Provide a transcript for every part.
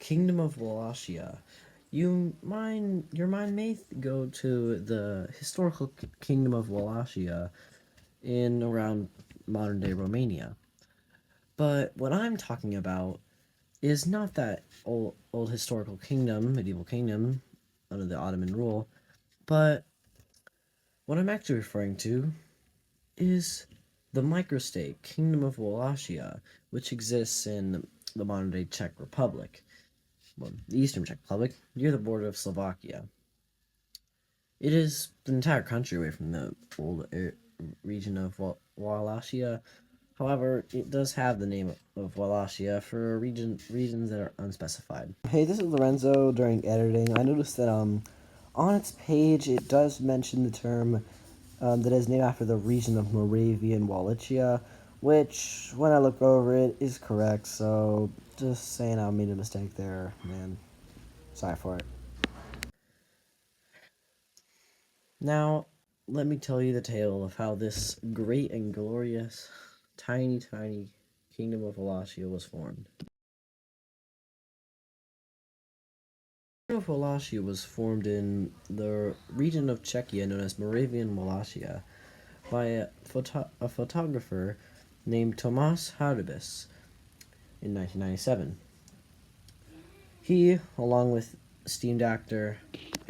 Kingdom of Wallachia. Your mind may go to the historical kingdom of Wallachia in around modern day Romania. But what I'm talking about is not that old historical kingdom, medieval kingdom under the Ottoman rule, but what I'm actually referring to is the microstate Kingdom of Wallachia, which exists in the modern day Czech Republic, well, the Eastern Czech Republic, near the border of Slovakia. It is the entire country away from the old region of Wallachia. However, it does have the name of Wallachia for reasons that are unspecified. Hey, this is Lorenzo. During editing, I noticed that on its page it does mention the term that is named after the region of Moravian Wallachia, which, when I look over it, is correct. So, just saying I made a mistake there, man. Sorry for it. Now, let me tell you the tale of how this great and glorious, tiny kingdom of Wallachia was formed. The kingdom of Wallachia was formed in the region of Czechia known as Moravian Wallachia by a photographer named Tomas Harbis in 1997. He, along with esteemed actor,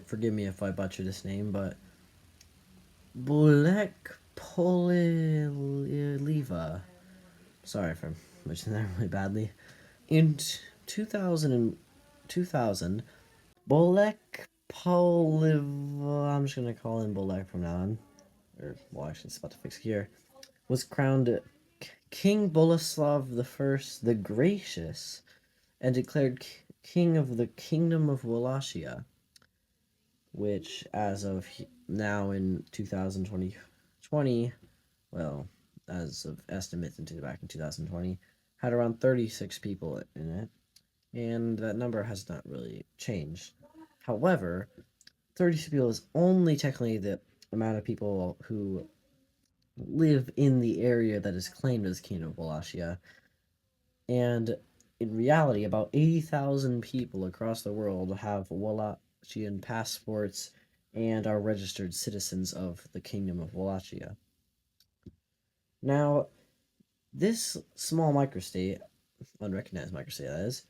forgive me if I butcher this name, but Bolek Poliliva. Sorry if I'm butchering that really badly. In 2000, Bolek Poliva, I'm just going to call him Bolek from now on, or, well, actually, it's about to fix here, was crowned King Boleslav I the Gracious and declared king of the Kingdom of Wallachia, which, as of now in 2020, well, as of estimates back in 2020, had around 36 people in it, and that number has not really changed. However, 36 people is only technically the amount of people who live in the area that is claimed as Kingdom of Wallachia, and in reality, about 80,000 people across the world have Wallachian passports and are registered citizens of the Kingdom of Wallachia. Now, this small microstate, unrecognized microstate that is,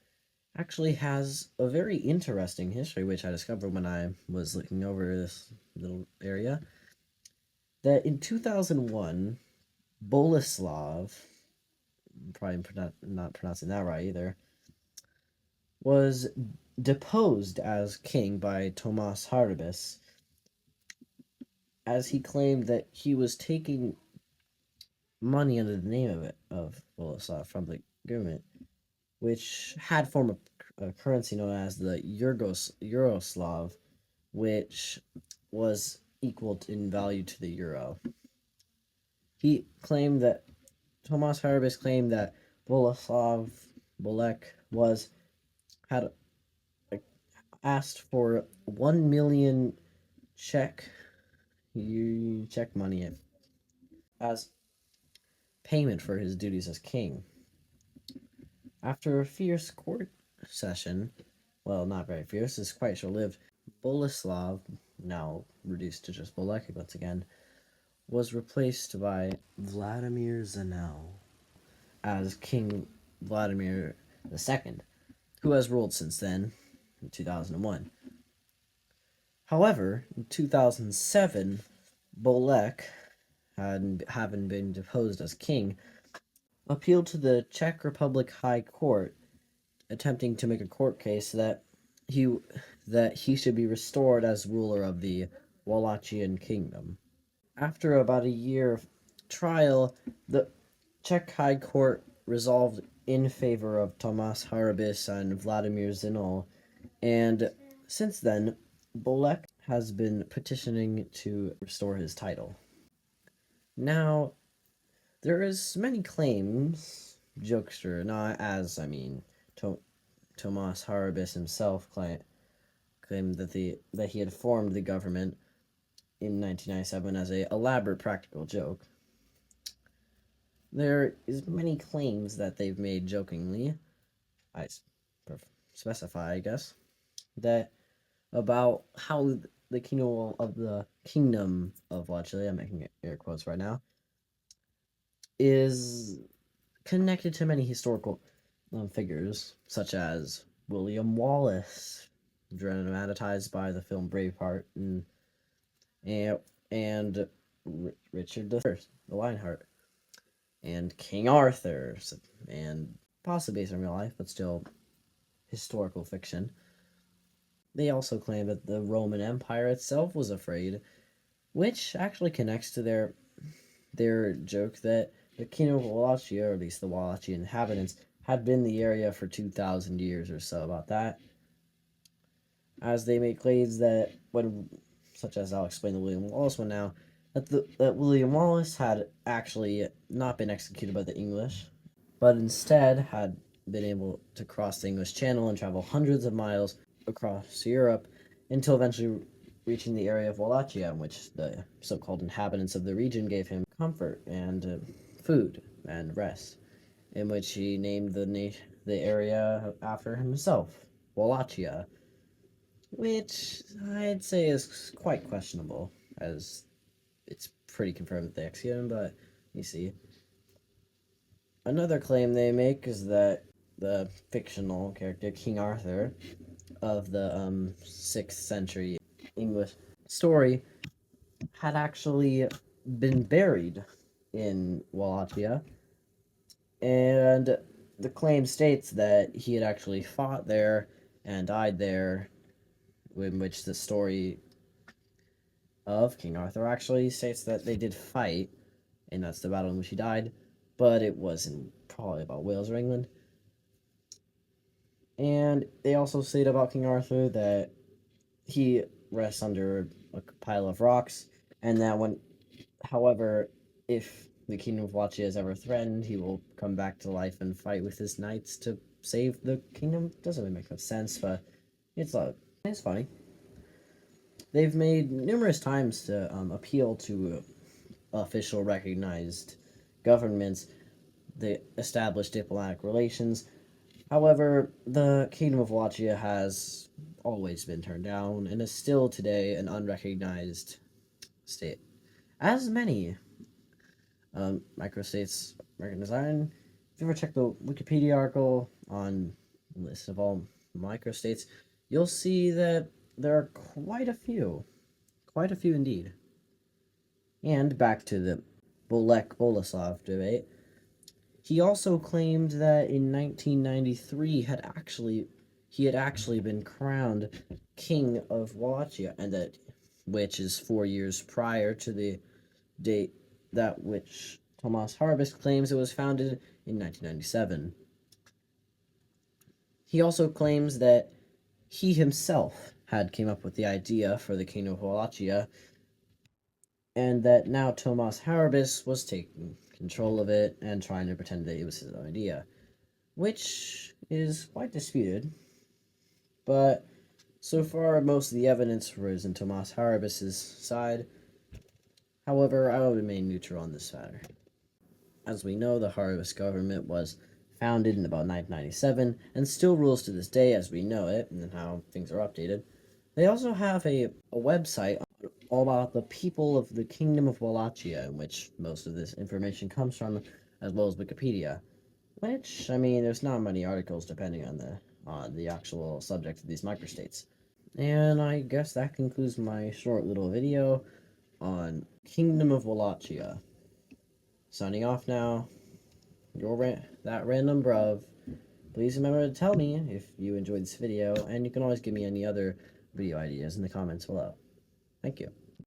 actually has a very interesting history, which I discovered when I was looking over this little area. That in 2001, Boleslav, probably not pronouncing that right either, was deposed as king by Tomas Harbis, as he claimed that he was taking money under the name of Boleslav from the government, which had formed a currency known as the Euroslav, which was equal in value to the euro. He claimed that Tomas Harbis claimed that Boleslav Bolek had asked for 1 million Czech money as payment for his duties as king. After a fierce court session, well, not very fierce, it's quite short-lived, Boleslav, now reduced to just Bolek once again, was replaced by Vladimir Zanel as King Vladimir II, who has ruled since then, in 2001. However, in 2007, Bolek, having been deposed as king, appealed to the Czech Republic High Court, attempting to make a court case that he should be restored as ruler of the Wallachian Kingdom. After about a year of trial, the Czech High Court resolved in favor of Tomas Harbis and Vladimir Zinol, and since then, Bolek has been petitioning to restore his title. Now, there is many claims, jokester, not as, Tomas Harbis himself claimed that he had formed the government in 1997 as a elaborate practical joke. There is many claims that they've made jokingly. I specify, I guess, that about how the kingdom of Wallachia, I'm making air quotes right now, is connected to many historical figures, such as William Wallace, dramatized by the film Braveheart, and, and Richard the Lionheart, and King Arthur, and possibly based on real life, but still historical fiction. They also claim that the Roman Empire itself was afraid, which actually connects to their joke that the kingdom of Wallachia, or at least the Wallachia inhabitants, had been in the area for 2,000 years or so about that. As they make claims that such as I'll explain the William Wallace one now, that William Wallace had actually not been executed by the English, but instead had been able to cross the English Channel and travel hundreds of miles across Europe until eventually reaching the area of Wallachia, in which the so-called inhabitants of the region gave him comfort and food and rest, in which he named the area after himself, Wallachia, which I'd say is quite questionable, as it's pretty confirmed that they executed him, but you see. Another claim they make is that the fictional character King Arthur of the 6th century English story had actually been buried in Wallachia, and the claim states that he had actually fought there and died there, in which the story of King Arthur actually states that they did fight, and that's the battle in which he died, but it wasn't probably about Wales or England. And they also state about King Arthur that he rests under a pile of rocks, and that however, if the kingdom of Wallachia is ever threatened, he will come back to life and fight with his knights to save the kingdom. Doesn't really make much sense, but it's funny. They've made numerous times to appeal to official recognized governments, the established diplomatic relations. However, the Kingdom of Wallachia has always been turned down and is still today an unrecognized state. As many microstates recognized. If you ever check the Wikipedia article on the list of all microstates, you'll see that there are quite a few indeed. And back to the Bolek-Boleslav debate, he also claimed that in 1993 he had actually been crowned king of Wallachia, and that which is 4 years prior to the date that which Thomas Harbus claims it was founded in 1997. He also claims that he himself had came up with the idea for the kingdom of Wallachia, and that now Thomas Harbus was taking control of it and trying to pretend that it was his idea, which is quite disputed. But so far, most of the evidence was in Thomas Harbus's side. However, I will remain neutral on this matter. As we know, the Harbus government was founded in about 1997 and still rules to this day as we know it and how things are updated. They also have a website all about the people of the Kingdom of Wallachia, in which most of this information comes from, as well as Wikipedia. Which, I mean, there's not many articles depending on the actual subject of these microstates. And I guess that concludes my short little video on Kingdom of Wallachia. Signing off now. That random bruv. Please remember to tell me if you enjoyed this video, and you can always give me any other video ideas in the comments below. Thank you.